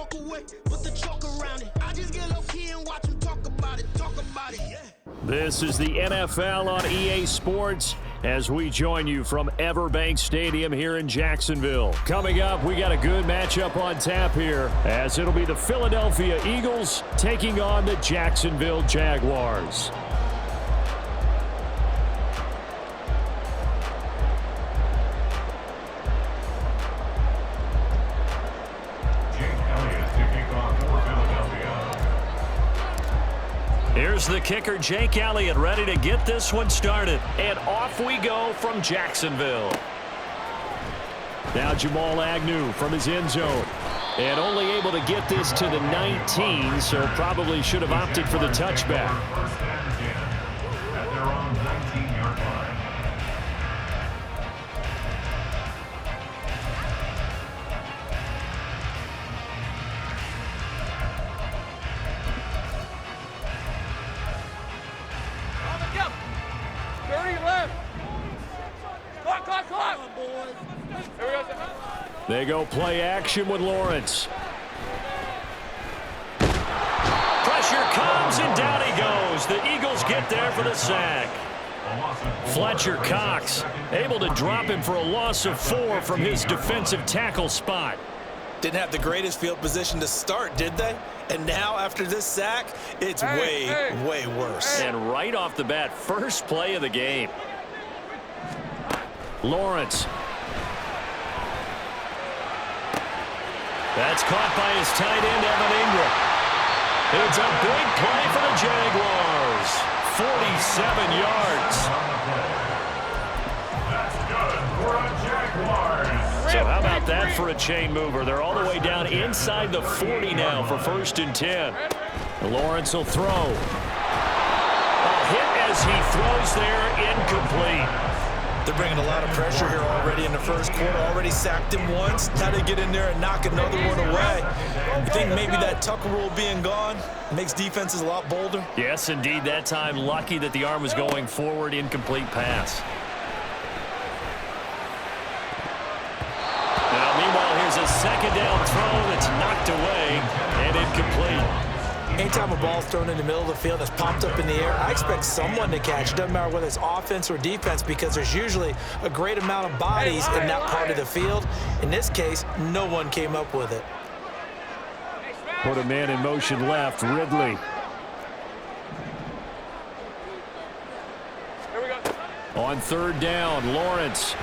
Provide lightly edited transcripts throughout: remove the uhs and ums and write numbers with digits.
walk away, put the chalk around it. I just get low key and watch them talk about it, yeah. This is the NFL on EA Sports as we join you from Everbank Stadium here in Jacksonville. Coming up, we got a good matchup on tap here as it'll be the Philadelphia Eagles taking on the Jacksonville Jaguars. Here's the kicker, Jake Elliott, ready to get this one started. And off we go from Jacksonville. Now Jamal Agnew from his end zone. And only able to get this to the 19, so probably should have opted for the touchback. At their own 19-yard line. They go play action with Lawrence. Pressure comes and down he goes. The Eagles get there for the sack. Fletcher Cox able to drop him for a loss of 4 from his defensive tackle spot. Didn't have the greatest field position to start, did they? And now after this sack, it's way worse. And right off the bat, first play of the game. Lawrence. That's caught by his tight end, Evan Ingram. It's a big play for the Jaguars. 47 yards. That's good for a Jaguars. So how about that for a chain mover? They're all the way down inside the 40 now for 1st and 10. Lawrence will throw. A hit as he throws there, incomplete. They're bringing a lot of pressure here already in the first quarter. Already sacked him once. Now they get in there and knock another one away. You think maybe that Tucker rule being gone makes defenses a lot bolder? Yes, indeed. That time, lucky that the arm was going forward. Incomplete pass. Now, meanwhile, here's a second down throw that's knocked away and incomplete. Anytime a ball's thrown in the middle of the field that's popped up in the air, I expect someone to catch. It doesn't matter whether it's offense or defense because there's usually a great amount of bodies in that part of the field. In this case, no one came up with it. Put a man in motion left, Ridley. On 3rd down, Lawrence. He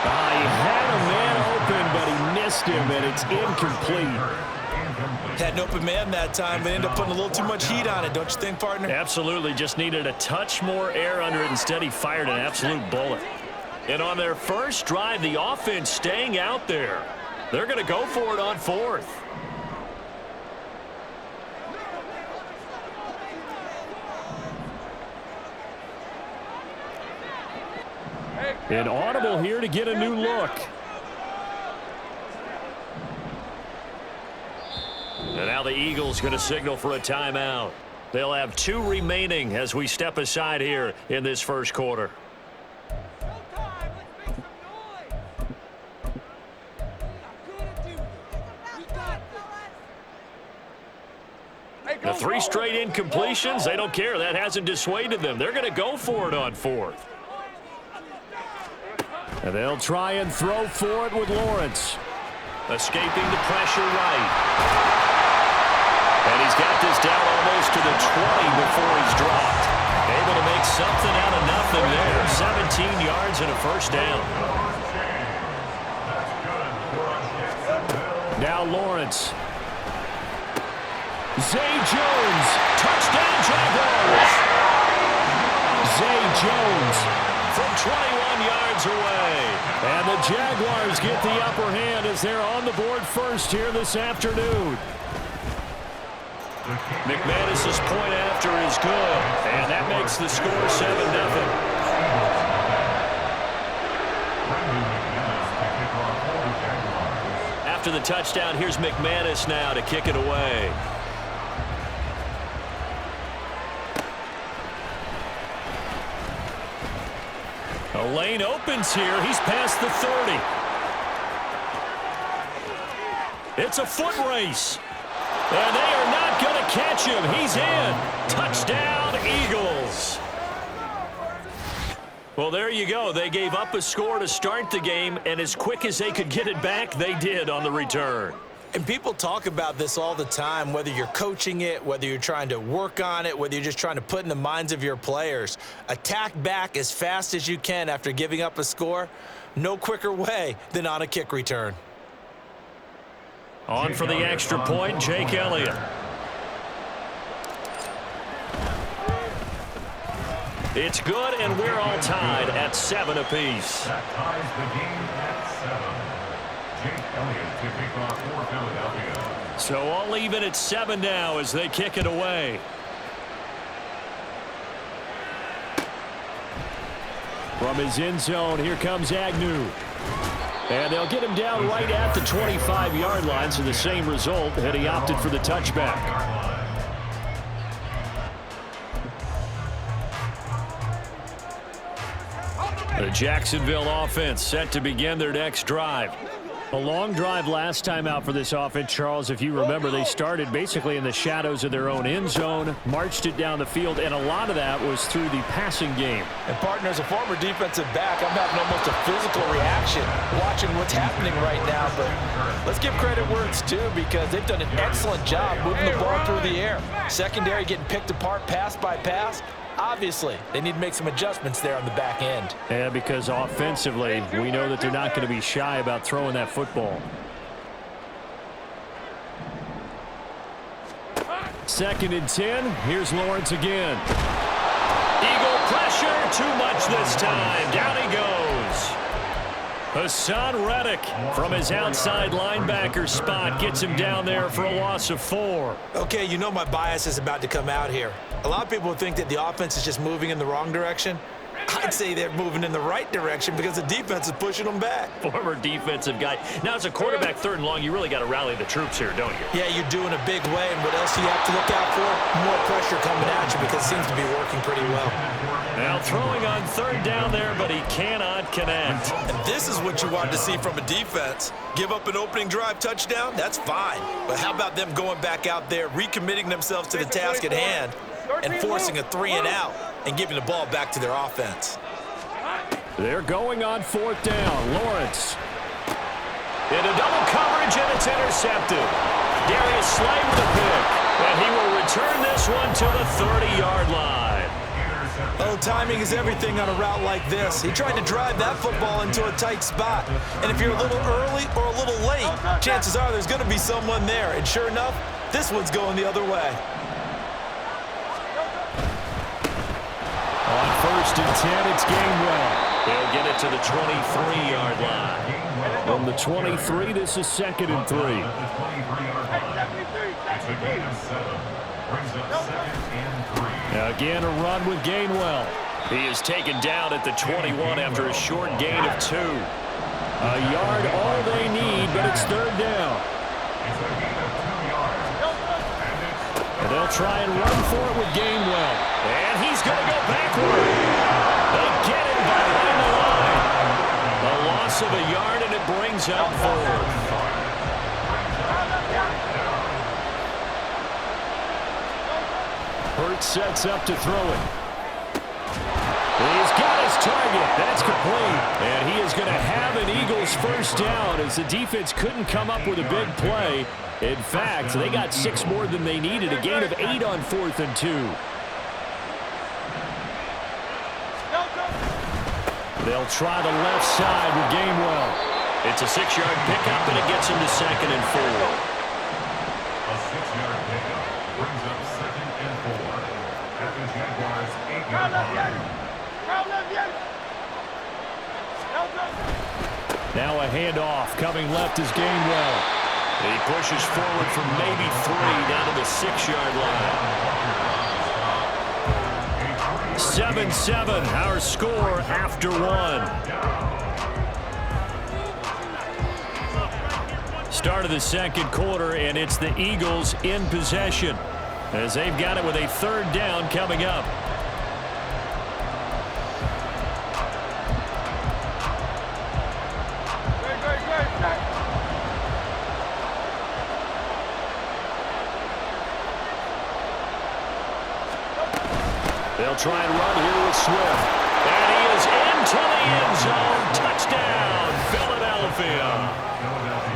had a man open, but he missed him, and it's incomplete. Had an open man that time, but ended up putting a little too much heat on it, don't you think, partner? Absolutely. Just needed a touch more air under it. Instead, he fired an absolute bullet. And on their first drive, the offense staying out there. They're going to go for it on 4th. An audible here to get a new look. And now the Eagles going to signal for a timeout. They'll have 2 remaining as we step aside here in this first quarter. The 3 straight incompletions, they don't care. That hasn't dissuaded them. They're going to go for it on 4th. And they'll try and throw for it with Lawrence. Escaping the pressure right. And he's got this down almost to the 20 before he's dropped. Able to make something out of nothing there. 17 yards and a first down. Now Lawrence. Zay Jones. Touchdown Jaguars. Zay Jones from 21 yards away. And the Jaguars get the upper hand as they're on the board first here this afternoon. McManus's point after is good, and that makes the score 7-0. After the touchdown, here's McManus now to kick it away. A lane opens here. He's past the 30. It's a foot race. And they are not going to catch him. He's in. Touchdown, Eagles. Well, there you go. They gave up a score to start the game, and as quick as they could get it back, they did on the return. And people talk about this all the time, whether you're coaching it, whether you're trying to work on it, whether you're just trying to put in the minds of your players. Attack back as fast as you can after giving up a score. No quicker way than on a kick return. On for the extra point, Jake Elliott. It's good, and we're all tied at 7 apiece. That ties the game at 7. Jake Elliott to kick off for Philadelphia. So all even at 7 now as they kick it away. From his end zone, here comes Agnew. And they'll get him down right at the 25-yard line, so the same result had he opted for the touchback. The Jacksonville offense set to begin their next drive. A long drive last time out for this offense, Charles. If you remember, they started basically in the shadows of their own end zone, marched it down the field, and a lot of that was through the passing game. And, partner, as a former defensive back, I'm having almost a physical reaction watching what's happening right now. But let's give credit where it's due, because they've done an excellent job moving the ball through the air. Secondary getting picked apart pass by pass. Obviously, they need to make some adjustments there on the back end. Yeah, because offensively, we know that they're not going to be shy about throwing that football. 2nd and 10. Here's Lawrence again. Eagle pressure, too much this time. Down he goes. Hassan Reddick from his outside linebacker spot gets him down there for a loss of 4. Okay, you know my bias is about to come out here. A lot of people think that the offense is just moving in the wrong direction. I'd say they're moving in the right direction because the defense is pushing them back. Former defensive guy. Now, as a quarterback 3rd and long, you really got to rally the troops here, don't you? Yeah, you're doing a big way, and what else do you have to look out for? More pressure coming at you because it seems to be working pretty well. Now throwing on 3rd down there, but he cannot connect. And this is what you want to see from a defense. Give up an opening drive touchdown, that's fine. But how about them going back out there, recommitting themselves to the task at hand, and forcing a 3-and-out and giving the ball back to their offense. They're going on 4th down. Lawrence. Into double coverage, and it's intercepted. Darius Slay with a pick. And he will return this one to the 30-yard line. Oh, timing is everything on a route like this. He tried to drive that football into a tight spot. And if you're a little early or a little late, chances are there's going to be someone there. And sure enough, this one's going the other way. On 1st and 10, it's Gainwell. They'll get it to the 23-yard line. From the 23, this is 2nd and 3. Now again, a run with Gainwell. He is taken down at the 21 after a short gain of 2. A yard all they need, but it's 3rd down. And they'll try and run for it with Gainwell. And he's going to go backward. They get him by the line. A loss of a yard, and it brings up 4th. Hurts sets up to throw it. He's got his target. That's complete. And he is going to have an Eagles 1st down as the defense couldn't come up with a big play. In fact, they got 6 more than they needed, a gain of 8 on 4th and 2. They'll try the left side with Gainwell. It's a 6-yard pickup, and it gets him to 2nd and 4. A 6-yard pickup brings up 2nd and 4 at the Jaguars' 8-yard line. Now a handoff. Coming left is Gainwell. He pushes forward from maybe 3 down to the 6-yard line. 7-7, our score after 1. Start of the 2nd quarter, and it's the Eagles in possession as they've got it with a 3rd down coming up. They'll try and run here with Swift. And he is into the end zone. Touchdown, Philadelphia.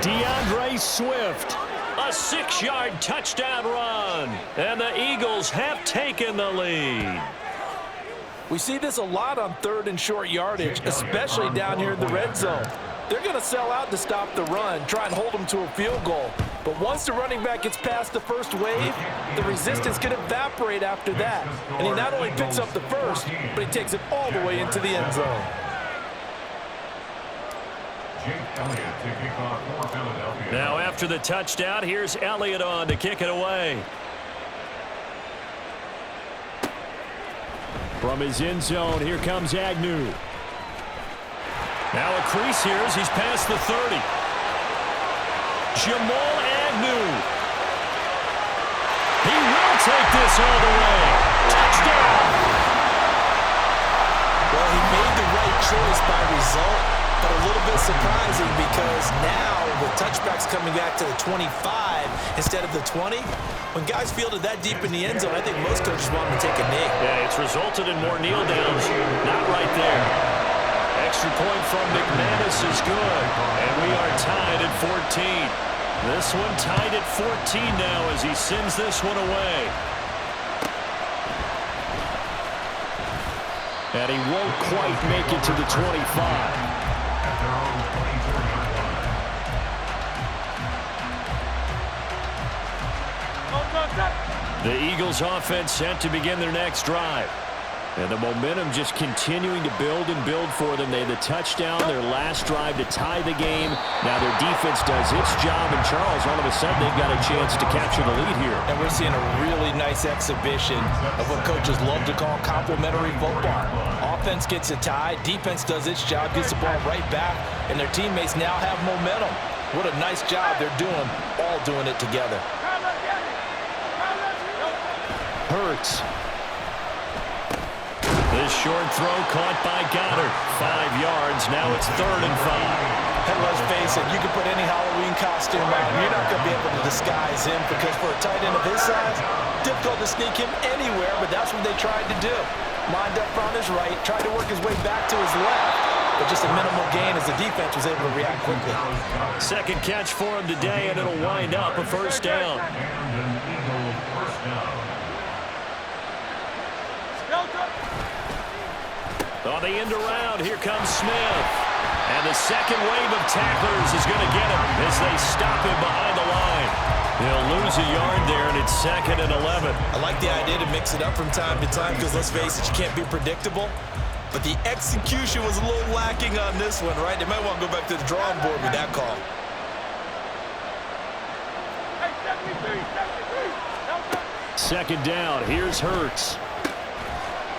DeAndre Swift, a 6-yard touchdown run. And the Eagles have taken the lead. We see this a lot on 3rd and short yardage, especially down here in the red zone. They're going to sell out to stop the run, try and hold them to a field goal. But once the running back gets past the first wave, the resistance can evaporate after that. And he not only picks up the first, but he takes it all the way into the end zone. Now after the touchdown, here's Elliott on to kick it away. From his end zone, here comes Agnew. Now a crease here as he's past the 30. Jamal Agnew. He will take this all the way. Touchdown! Well, he made the right choice by result, but a little bit surprising because now with touchbacks coming back to the 25 instead of the 20, when guys fielded that deep in the end zone, I think most coaches want them to take a knee. Yeah, it's resulted in more kneel downs. Not right there. Extra point from McManus is good, and we are tied at 14. This one tied at 14 now as he sends this one away. And he won't quite make it to the 25. The Eagles offense set to begin their next drive. And the momentum just continuing to build and build for them. They had the touchdown, their last drive to tie the game. Now their defense does its job, and Charles, all of a sudden, they've got a chance to capture the lead here. And we're seeing a really nice exhibition of what coaches love to call complementary football. Offense gets a tie, defense does its job, gets the ball right back, and their teammates now have momentum. What a nice job they're doing, all doing it together. Hurts. This short throw caught by Goddard. 5 yards. Now it's 3rd and 5. And let's face it, you can put any Halloween costume on. You're not going to be able to disguise him because for a tight end of his size, difficult to sneak him anywhere, but that's what they tried to do. Lined up on his right, tried to work his way back to his left, but just a minimal gain as the defense was able to react quickly. Second catch for him today, and it'll wind up a first down. On the end around, here comes Smith. And the second wave of tacklers is going to get him as they stop him behind the line. He'll lose a yard there, and it's 2nd and 11. I like the idea to mix it up from time to time because, let's face it, you can't be predictable. But the execution was a little lacking on this one, right? They might want to go back to the drawing board with that call. Second down, here's Hurts.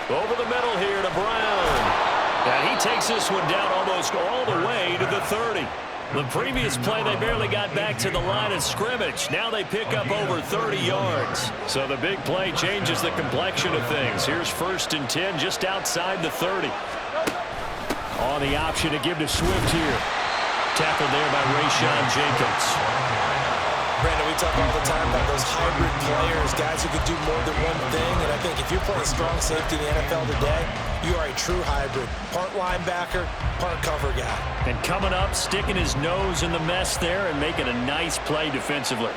Over the middle here to Brown. And he takes this one down almost all the way to the 30. The previous play, they barely got back to the line of scrimmage. Now they pick up over 30 yards. So the big play changes the complexion of things. Here's 1st and 10 just outside the 30. On the option to give to Swift here. Tackled there by Rayshon Jenkins. Brandon, we talk all the time about those hybrid players, guys who could do more than one thing, and I think if you're playing strong safety in the NFL today, you are a true hybrid. Part linebacker, part cover guy. And coming up, sticking his nose in the mess there and making a nice play defensively.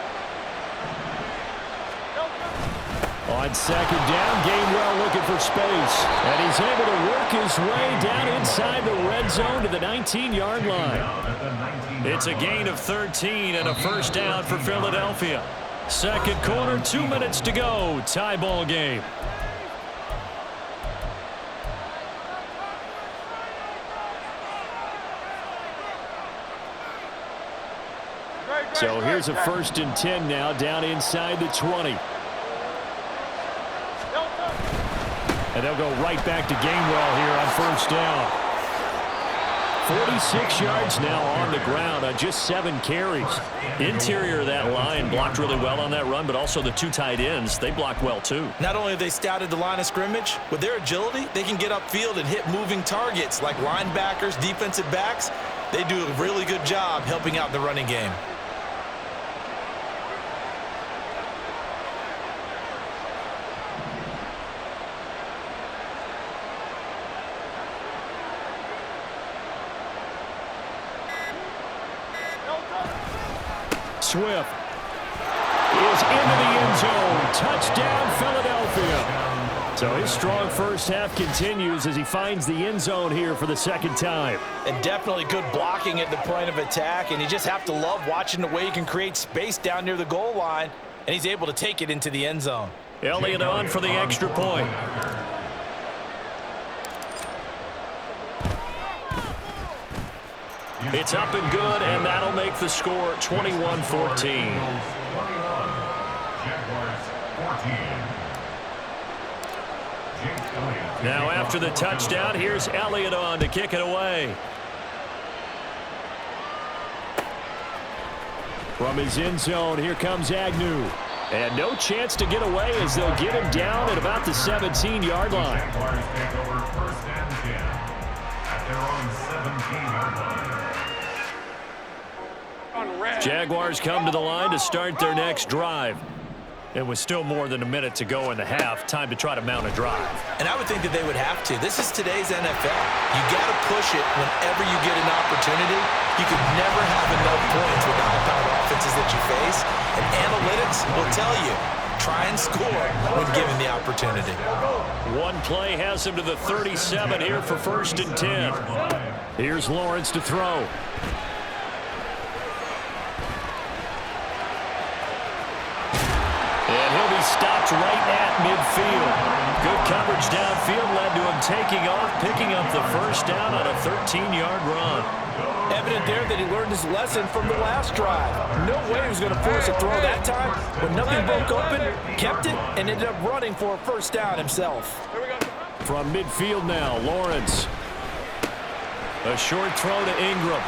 On second down, Gainwell looking for space. And he's able to work his way down inside the red zone to the 19-yard line. It's a gain of 13 and a first down for Philadelphia. Second quarter, 2 minutes to go. Tie ball game. So here's a 1st and 10 now down inside the 20. And they'll go right back to Gainwell here on first down. 46 yards now on the ground on just 7 carries. Interior of that line blocked really well on that run, but also the 2 tight ends, they blocked well too. Not only have they scouted the line of scrimmage, with their agility, they can get upfield and hit moving targets like linebackers, defensive backs. They do a really good job helping out the running game. Swift is into the end zone. Touchdown, Philadelphia. So his strong first half continues as he finds the end zone here for the second time. And definitely good blocking at the point of attack, and you just have to love watching the way he can create space down near the goal line, and he's able to take it into the end zone. Elliott on for the extra point. It's up and good, and that'll make the score 21-14. Now after the touchdown, here's Elliott on to kick it away. From his end zone, here comes Agnew. And no chance to get away as they'll get him down at about the 17-yard line. Jaguars take over first and 10 at their own 17-yard line. Jaguars come to the line to start their next drive. It was still more than a minute to go in the half. Time to try to mount a drive. And I would think that they would have to. This is today's NFL. You got to push it whenever you get an opportunity. You could never have enough points with the high-powered offenses that you face. And analytics will tell you, try and score when given the opportunity. One play has him to the 37 here for first and 10. Here's Lawrence to throw. And he'll be stopped right at midfield. Good coverage downfield led to him taking off, picking up the first down on a 13-yard run. Evident there that he learned his lesson from the last drive. No way he was going to force a throw that time. When nothing broke open, kept it, and ended up running for a first down himself. From midfield now, Lawrence. A short throw to Ingram.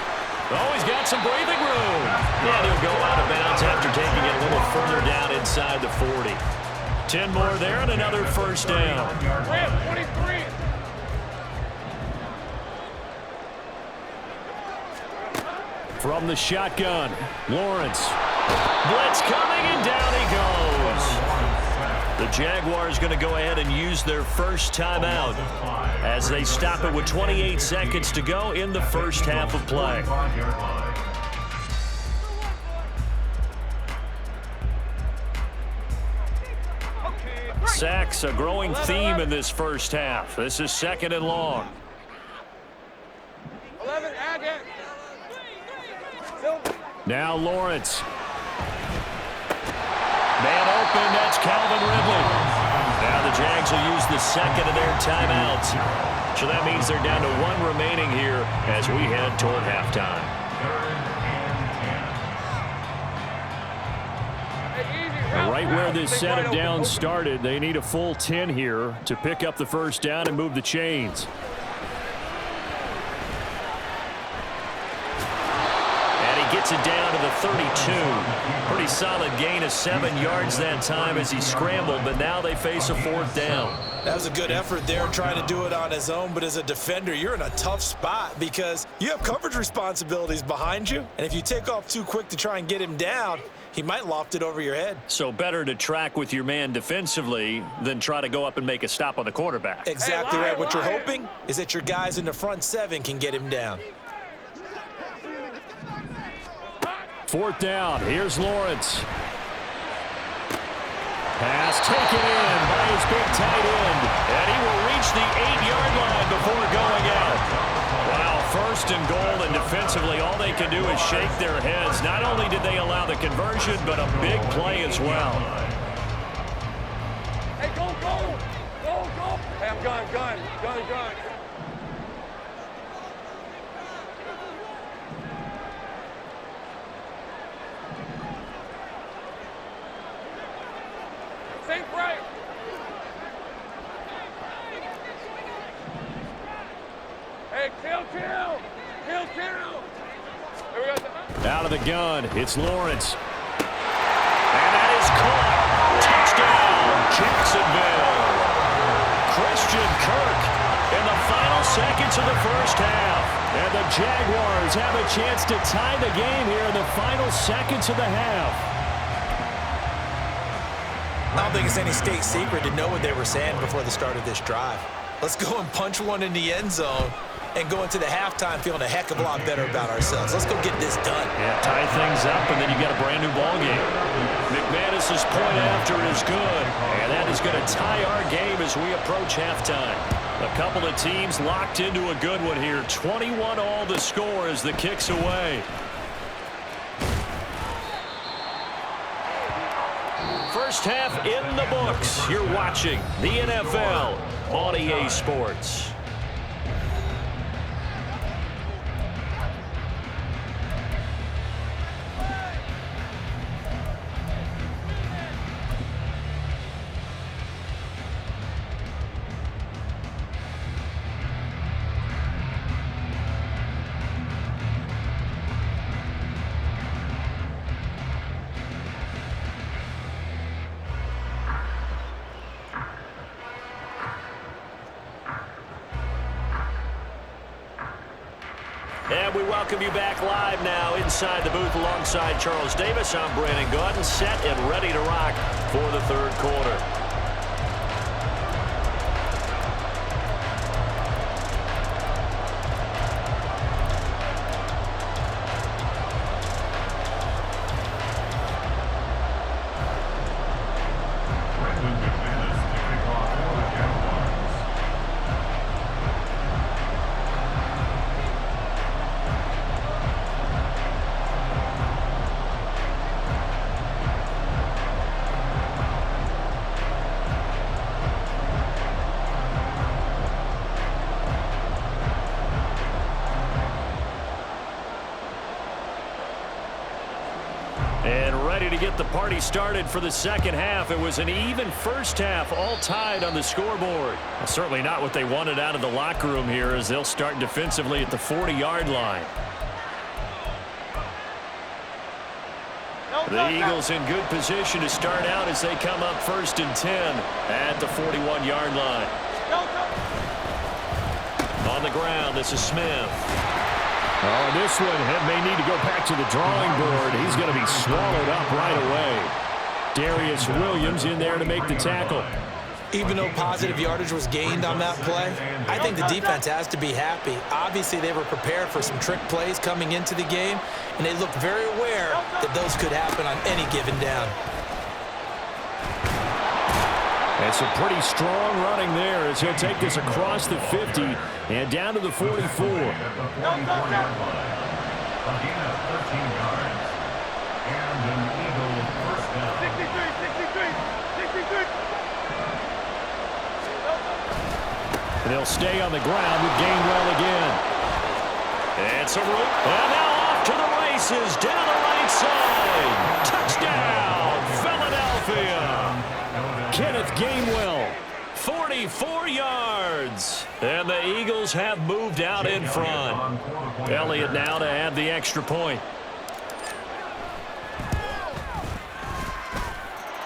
Oh, he's got some breathing room. And he'll go out of bounds after taking it a little further down inside the 40. 10 more there and another first down. 23. From the shotgun, Lawrence. Blitz coming, and down he goes. The Jaguars going to go ahead and use their first timeout as they stop it with 28 seconds to go in the first half of play. Sacks, a growing theme in this first half. This is second and long. 11, Agate. Now Lawrence. Man open, that's Calvin Ridley. Now the Jags will use the second of their timeouts. So that means they're down to one remaining here as we head toward halftime. Right where this set of downs started, they need a full 10 here to pick up the first down and move the chains. Gets it down to the 32. Pretty solid gain of 7 yards that time as he scrambled, but now they face a fourth down. That was a good effort there trying to do it on his own, but as a defender, you're in a tough spot because you have coverage responsibilities behind you, and if you take off too quick to try and get him down, he might loft it over your head. So better to track with your man defensively than try to go up and make a stop on the quarterback. Exactly right. What you're hoping is that your guys in the front 7 can get him down. Fourth down, here's Lawrence. Pass taken in by his big tight end. And he will reach the 8-yard line before going out. Wow, first and goal, and defensively all they can do is shake their heads. Not only did they allow the conversion, but a big play as well. Hey, go, go. Go, go. Hey, I'm gun. Think right. Hey, kill. Here we go. Out of the gun, it's Lawrence. And that is caught. Touchdown, Jacksonville. Christian Kirk in the final seconds of the first half. And the Jaguars have a chance to tie the game here in the final seconds of the half. I don't think it's any state secret to know what they were saying before the start of this drive. Let's go and punch one in the end zone and go into the halftime feeling a heck of a lot better about ourselves. Let's go get this done. Yeah, tie things up, and then you got a brand new ball game. McManus's point after is good, and that is going to tie our game as we approach halftime. A couple of teams locked into a good one here. 21 all the score as the kick's away. First half in the books. You're watching the NFL on EA Sports. And we welcome you back live now inside the booth alongside Charles Davis. I'm Brandon Gaudin, set and ready to rock for the third quarter. And ready to get the party started for the second half. It was an even first half, all tied on the scoreboard. Well, certainly not what they wanted out of the locker room here as they'll start defensively at the 40-yard line. The Eagles in good position to start out as they come up 1st and 10 at the 41-yard line. On the ground, this is Smith. Oh, this one may need to go back to the drawing board. He's going to be swallowed up right away. Darius Williams in there to make the tackle. Even though positive yardage was gained on that play, I think the defense has to be happy. Obviously, they were prepared for some trick plays coming into the game, and they looked very aware that those could happen on any given down. And some pretty strong running there as he'll take this across the 50 and down to the 44. And they'll stay on the ground with Gainwell again. And some room. And now off to the races down the right side. Touchdown, Philadelphia. Kenneth Gainwell. 44 yards. And the Eagles have moved out in front. Elliott now to add the extra point.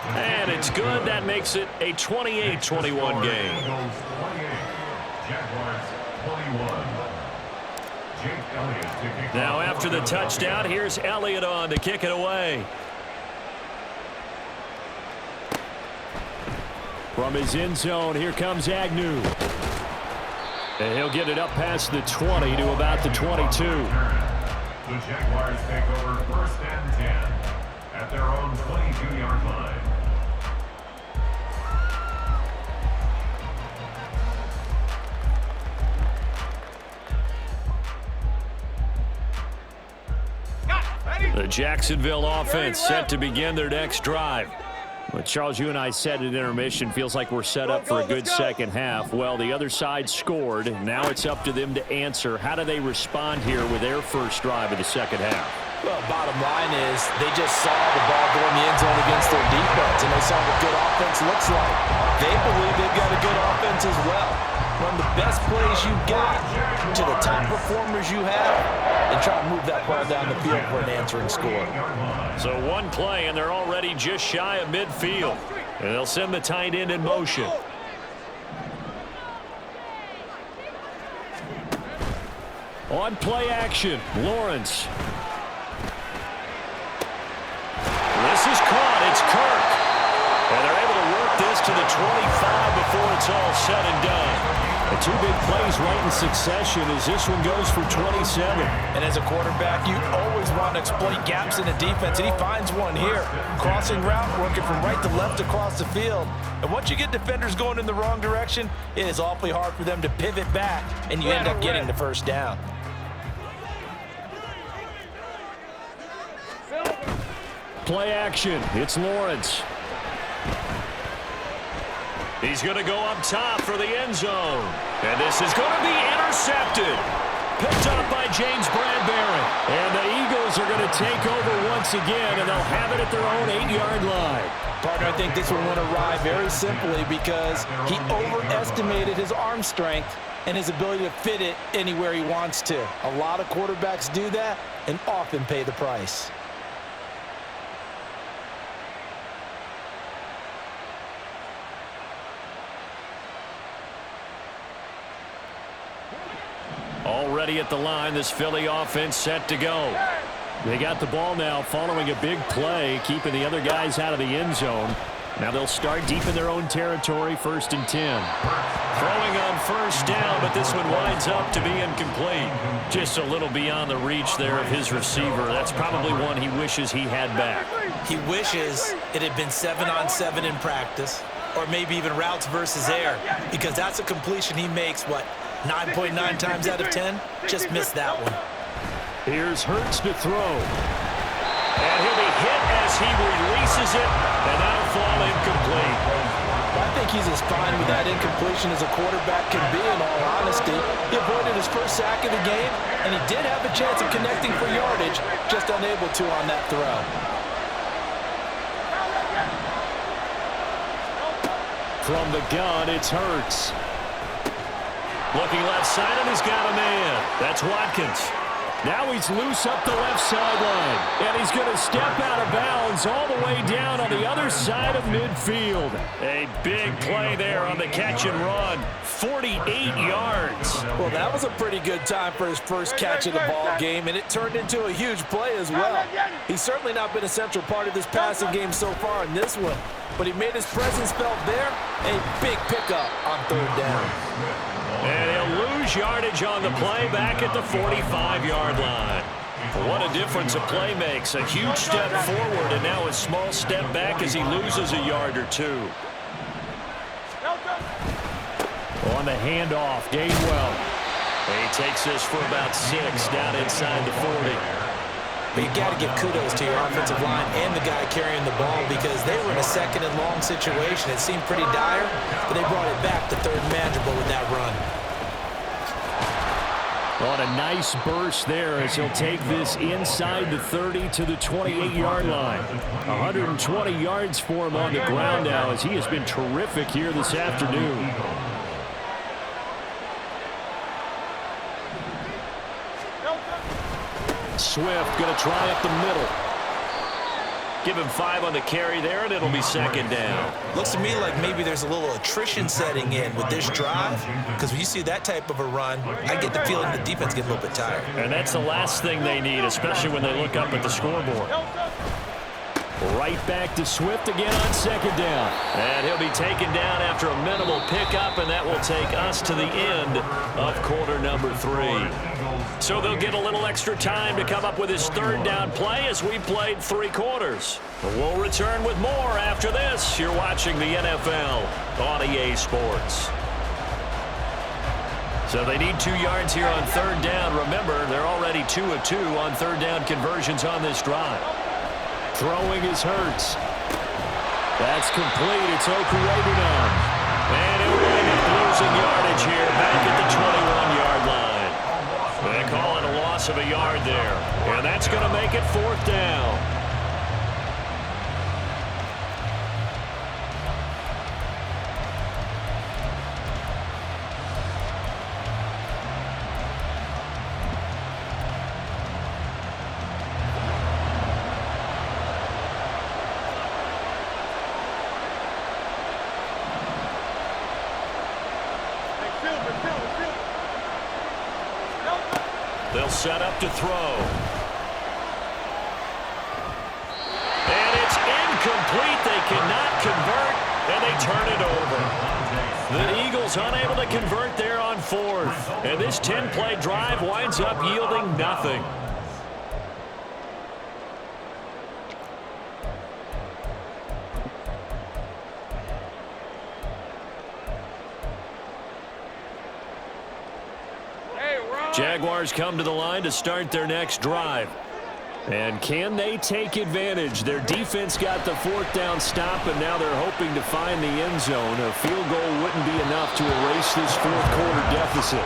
And it's good. That makes it a 28-21 game. Jaguars 21. Now after the touchdown, here's Elliott on to kick it away. From his end zone, here comes Agnew. And he'll get it up past the 20 to about the 22. The Jaguars take over 1st and 10 at their own 22-yard line. The Jacksonville offense set to begin their next drive. Well, Charles, you and I said at intermission, feels like we're set up for a good second half. Well, the other side scored. Now it's up to them to answer. How do they respond here with their first drive of the second half? Well, bottom line is they just saw the ball go in the end zone against their defense, and they saw what good offense looks like. They believe they've got a good offense as well. Run the best plays you got to the top performers you have and try to move that ball down the field for an answering score. So one play, and they're already just shy of midfield. And they'll send the tight end in motion. On play action, Lawrence. This is caught. It's Kirk. And they're able to work this to the 25 before it's all said and done. And two big plays right in succession as this one goes for 27. And as a quarterback, you always want to exploit gaps in the defense, and he finds one here. Crossing route, working from right to left across the field. And once you get defenders going in the wrong direction, it is awfully hard for them to pivot back, and you end up getting the first down. Play action. It's Lawrence. He's going to go up top for the end zone. And this is going to be intercepted. Picked up by James Bradbury. And the Eagles are going to take over once again, and they'll have it at their own 8-yard line. Partner, I think this one went awry very simply because he overestimated his arm strength and his ability to fit it anywhere he wants to. A lot of quarterbacks do that and often pay the price. Already at the line, this Philly offense set to go. They got the ball now following a big play, keeping the other guys out of the end zone. Now they'll start deep in their own territory, 1st and 10. Throwing on first down, but this one winds up to be incomplete. Just a little beyond the reach there of his receiver. That's probably one he wishes he had back. He wishes it had been 7-on-7 in practice, or maybe even routes versus air, because that's a completion he makes, 9.9 times out of 10? Just missed that one. Here's Hurts to throw. And he'll be hit as he releases it, and that'll fall incomplete. I think he's as fine with that incompletion as a quarterback can be, in all honesty. He avoided his first sack of the game, and he did have a chance of connecting for yardage, just unable to on that throw. From the gun, it's Hurts. Looking left side, and he's got a man. That's Watkins. Now he's loose up the left sideline. And he's going to step out of bounds all the way down on the other side of midfield. A big play there on the catch and run. 48 yards. Well, that was a pretty good time for his first catch of the ball game, and it turned into a huge play as well. He's certainly not been a central part of this passing game so far in this one, but he made his presence felt there. A big pickup on 3rd down. And he'll lose yardage on the play back at the 45-yard line. What a difference a play makes. A huge step forward and now a small step back as he loses a yard or two. On the handoff, Gainwell. He takes this for about 6 down inside the 40. But you got to give kudos to your offensive line and the guy carrying the ball because they were in a 2nd and long situation. It seemed pretty dire, but they brought it back to 3rd and manageable with that run. On a nice burst there as he'll take this inside the 30 to the 28-yard line. 120 yards for him on the ground now as he has been terrific here this afternoon. Swift going to try up the middle. Give him 5 on the carry there, and it'll be 2nd down. Looks to me like maybe there's a little attrition setting in with this drive, because when you see that type of a run, I get the feeling the defense gets a little bit tired. And that's the last thing they need, especially when they look up at the scoreboard. Right back to Swift again on 2nd down. And he'll be taken down after a minimal pickup, and that will take us to the end of quarter number 3. So they'll get a little extra time to come up with his 3rd down play as we played 3 quarters. We'll return with more after this. You're watching the NFL on EA Sports. So they need 2 yards here on 3rd down. Remember, they're already 2 of 2 on 3rd down conversions on this drive. Throwing is Hurts. That's complete. It's Okurebunan. And he'll wind up losing yardage here back at the 21-yard line. They call it a loss of a yard there. And that's going to make it 4th down. They'll set up to throw. And it's incomplete. They cannot convert. and they turn it over. The Eagles unable to convert there on fourth. And this 10-play drive winds up yielding nothing. Jaguars come to the line to start their next drive. And can they take advantage? Their defense got the fourth down stop, and now they're hoping to find the end zone. A field goal wouldn't be enough to erase this fourth quarter deficit.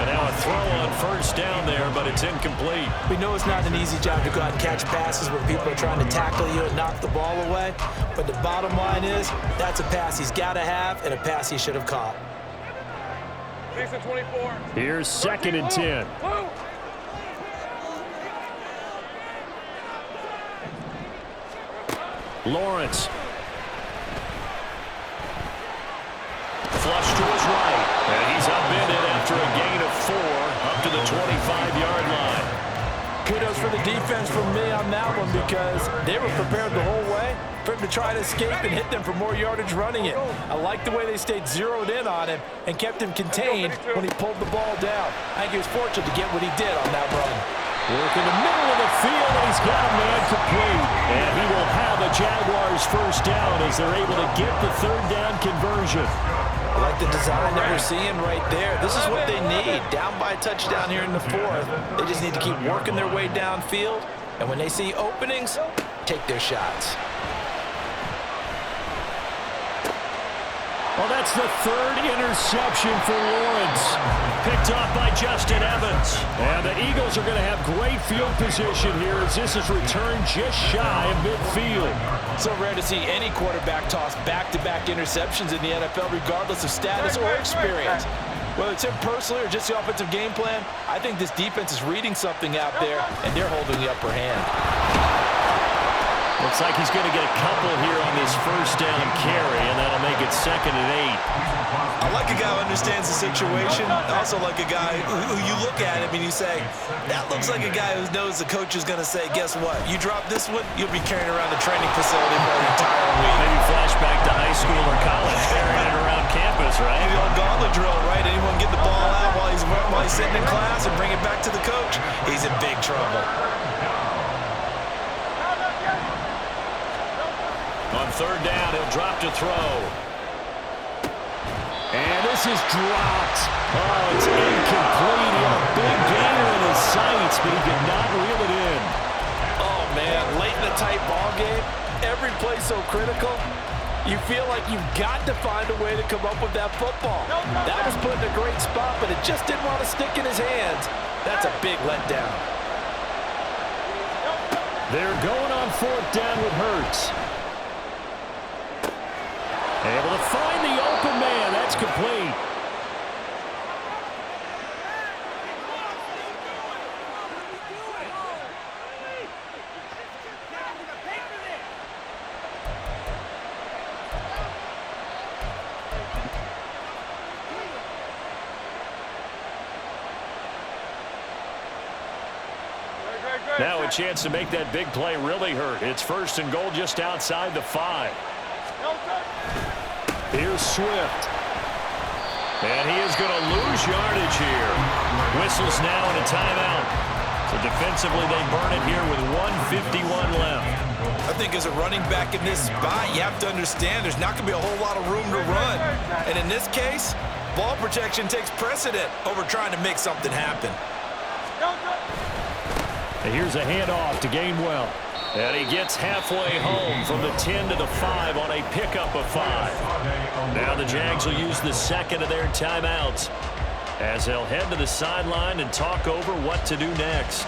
And now a throw on first down there, but it's incomplete. We know it's not an easy job to go out and catch passes when people are trying to tackle you and knock the ball away. But the bottom line is that's a pass he's got to have and a pass he should have caught. Here's 2nd and 10. Lawrence. Flush to his right. And he's upended after a gain of 4 up to the 25-yard line. Kudos for the defense from me on that one because they were prepared the whole way for him to try to escape and hit them for more yardage running it. I like the way they stayed zeroed in on him and kept him contained when he pulled the ball down. I think he was fortunate to get what he did on that run. Work in the middle of the field, and he's got a man complete. And he will have a Jaguars first down as they're able to get the third down conversion. I like the design that we're seeing right there. This is what they need. Down by a touchdown here in the fourth. They just need to keep working their way downfield. And when they see openings, take their shots. Well, that's the third interception for Lawrence. Picked off by Justin Evans. And the Eagles are going to have great field position here as this is returned just shy of midfield. So rare to see any quarterback toss back-to-back interceptions in the NFL, regardless of status or experience. Whether it's him personally or just the offensive game plan, I think this defense is reading something out there, and they're holding the upper hand. Looks like he's going to get a couple here on this first down carry, and that'll make it 2nd and 8. I like a guy who understands the situation. I also like a guy who you look at him and you say, that looks like a guy who knows the coach is going to say, guess what? You drop this one, you'll be carrying around the training facility for the entire week. Maybe flashback to high school or college, carrying it around campus, right? The old gauntlet drill, right? Anyone get the ball out while he's sitting in class and bring it back to the coach, he's in big trouble. On third down, he'll drop to throw. And this is dropped. Oh, it's incomplete. He had a big gainer in his sights, but he could not reel it in. Oh, man, late in the tight ball game, every play so critical. You feel like you've got to find a way to come up with that football. That was put in a great spot, but it just didn't want to stick in his hands. That's a big letdown. They're going on fourth down with Hurts. Able to find the open man. That's complete. Now a chance to make that big play really hurt. It's 1st and goal just outside the 5. Here's Swift. And he is going to lose yardage here. Whistles now and a timeout. So defensively they burn it here with 1:51 left. I think as a running back in this spot, you have to understand there's not going to be a whole lot of room to run. And in this case, ball protection takes precedent over trying to make something happen. And here's a handoff to Gainwell. And he gets halfway home from the 10 to the 5 on a pickup of 5. Now the Jags will use the second of their timeouts as they'll head to the sideline and talk over what to do next.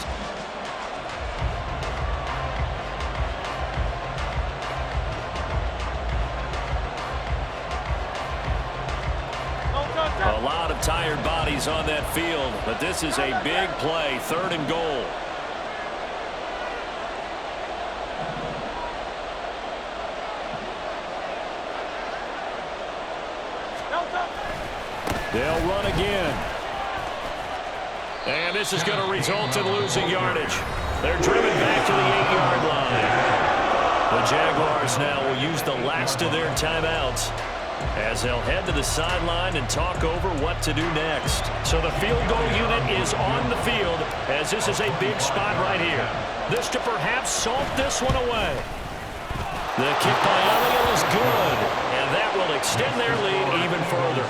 A lot of tired bodies on that field, but this is a big play, 3rd and goal. They'll run again. And this is going to result in losing yardage. They're driven back to the 8-yard line. The Jaguars now will use the last of their timeouts as they'll head to the sideline and talk over what to do next. So the field goal unit is on the field as this is a big spot right here. This to perhaps salt this one away. The kick by Elliott is good, and that will extend their lead even further.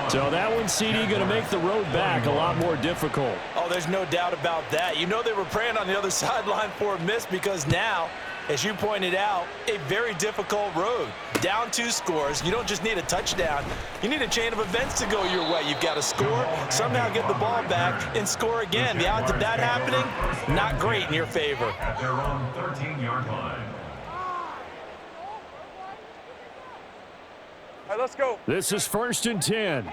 So that one, CD, going to make the road back a lot more difficult. Oh, there's no doubt about that. You know they were praying on the other sideline for a miss because now, as you pointed out, a very difficult road. Down 2 scores. You don't just need a touchdown. You need a chain of events to go your way. You've got to score, somehow get the ball back, and score again. The odds of that happening, not great in your favor. At their own 13-yard line. All right, let's go. This is 1st and 10.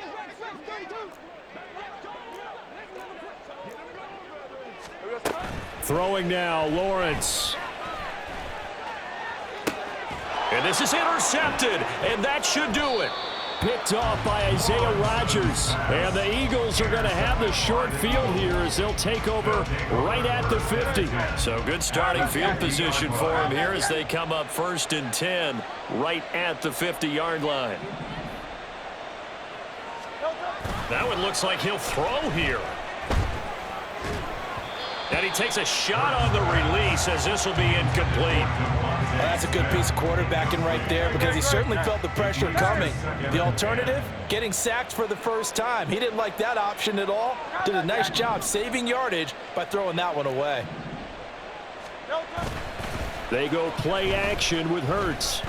Throwing now, Lawrence. And this is intercepted, and that should do it. Picked off by Isaiah Rodgers. And the Eagles are going to have the short field here as they'll take over right at the 50. So good starting field position for him here as they come up 1st and 10 right at the 50-yard line. That one looks like he'll throw here. And he takes a shot on the release as this will be incomplete. Well, that's a good piece of quarterbacking right there because he certainly felt the pressure coming. The alternative, getting sacked for the first time. He didn't like that option at all. Did a nice job saving yardage by throwing that one away. They go play action with Hurts.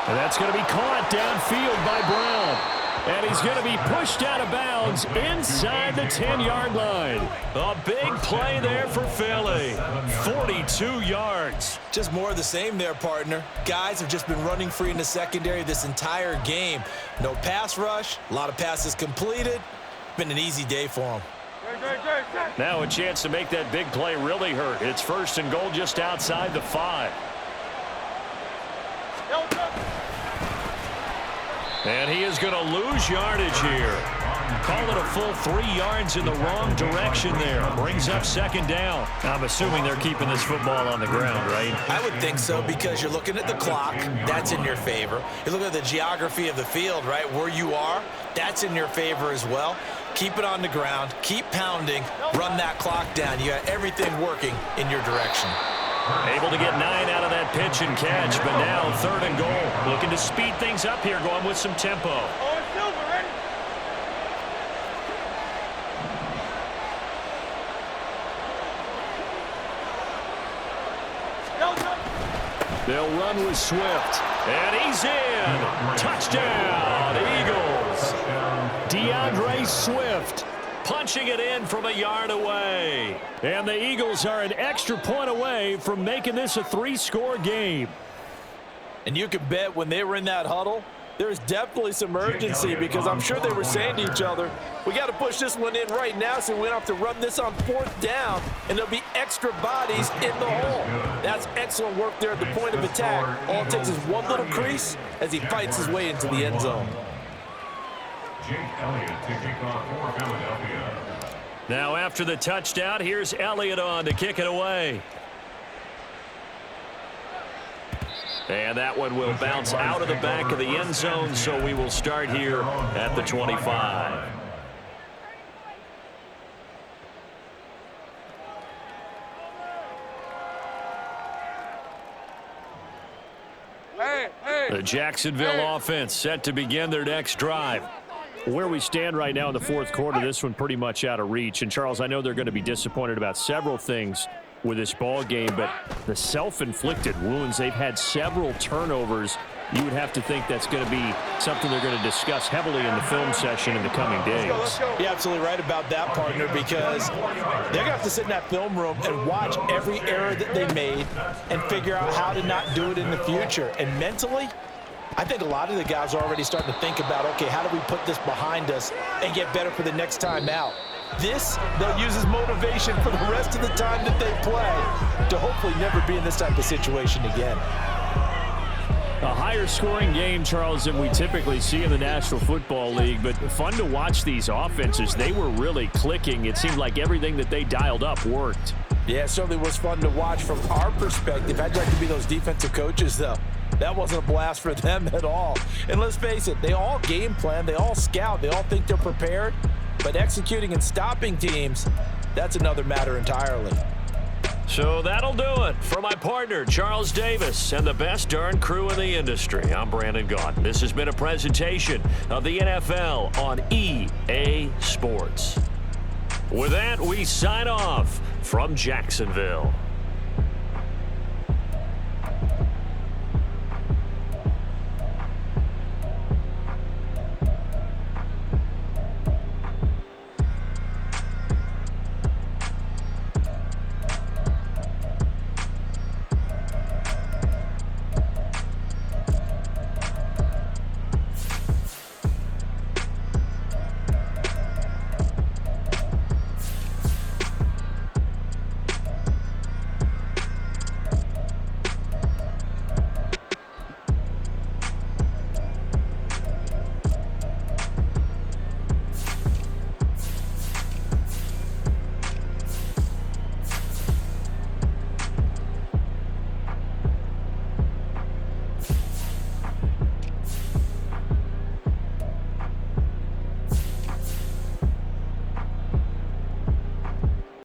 And that's going to be caught downfield by Brown. And he's going to be pushed out of bounds inside the 10-yard line. A big play there for Philly. 42 yards. Just more of the same there, partner. Guys have just been running free in the secondary this entire game. No pass rush, a lot of passes completed. Been an easy day for them. Now a chance to make that big play really hurt. It's 1st and goal just outside the 5. And he is going to lose yardage here. Call it a full 3 yards in the wrong direction there. Brings up 2nd down. I'm assuming they're keeping this football on the ground, right? I would think so because you're looking at the clock. That's in your favor. You look at the geography of the field, right, where you are. That's in your favor as well. Keep it on the ground. Keep pounding. Run that clock down. You got everything working in your direction. Able to get 9 out of that pitch and catch, but now 3rd and goal. Looking to speed things up here, going with some tempo. They'll run with Swift. And he's in. Touchdown, Eagles. DeAndre Swift. Punching it in from a yard away. And the Eagles are an extra point away from making this a 3-score game. And you can bet when they were in that huddle, there's definitely some urgency because I'm sure they were saying to each other, we got to push this one in right now so we don't have to run this on 4th down, and there'll be extra bodies in the hole. That's excellent work there at the point of attack. All it takes is one little crease as he fights his way into the end zone. Jake Elliott to kick off for Philadelphia. Now after the touchdown, here's Elliott on to kick it away. And that one will bounce out of the back of the end zone, so we will start here at the 25. The Jacksonville offense set to begin their next drive. Where we stand right now in the 4th quarter, this one pretty much out of reach. And, Charles, I know they're going to be disappointed about several things with this ball game, but the self-inflicted wounds, they've had several turnovers. You would have to think that's going to be something they're going to discuss heavily in the film session in the coming days. You're absolutely right about that, partner, because they're going to have to sit in that film room and watch every error that they made and figure out how to not do it in the future. And mentally, I think a lot of the guys are already starting to think about, okay, how do we put this behind us and get better for the next time out? This, they'll use as motivation for the rest of the time that they play to hopefully never be in this type of situation again. A higher scoring game, Charles, than we typically see in the National Football League, but fun to watch these offenses. They were really clicking. It seemed like everything that they dialed up worked. Yeah, it certainly was fun to watch from our perspective. I'd like to be those defensive coaches, though. That wasn't a blast for them at all. And let's face it, they all game plan, they all scout, they all think they're prepared. But executing and stopping teams, that's another matter entirely. So that'll do it. For my partner, Charles Davis, and the best darn crew in the industry, I'm Brandon Gaudin. This has been a presentation of the NFL on EA Sports. With that, we sign off from Jacksonville.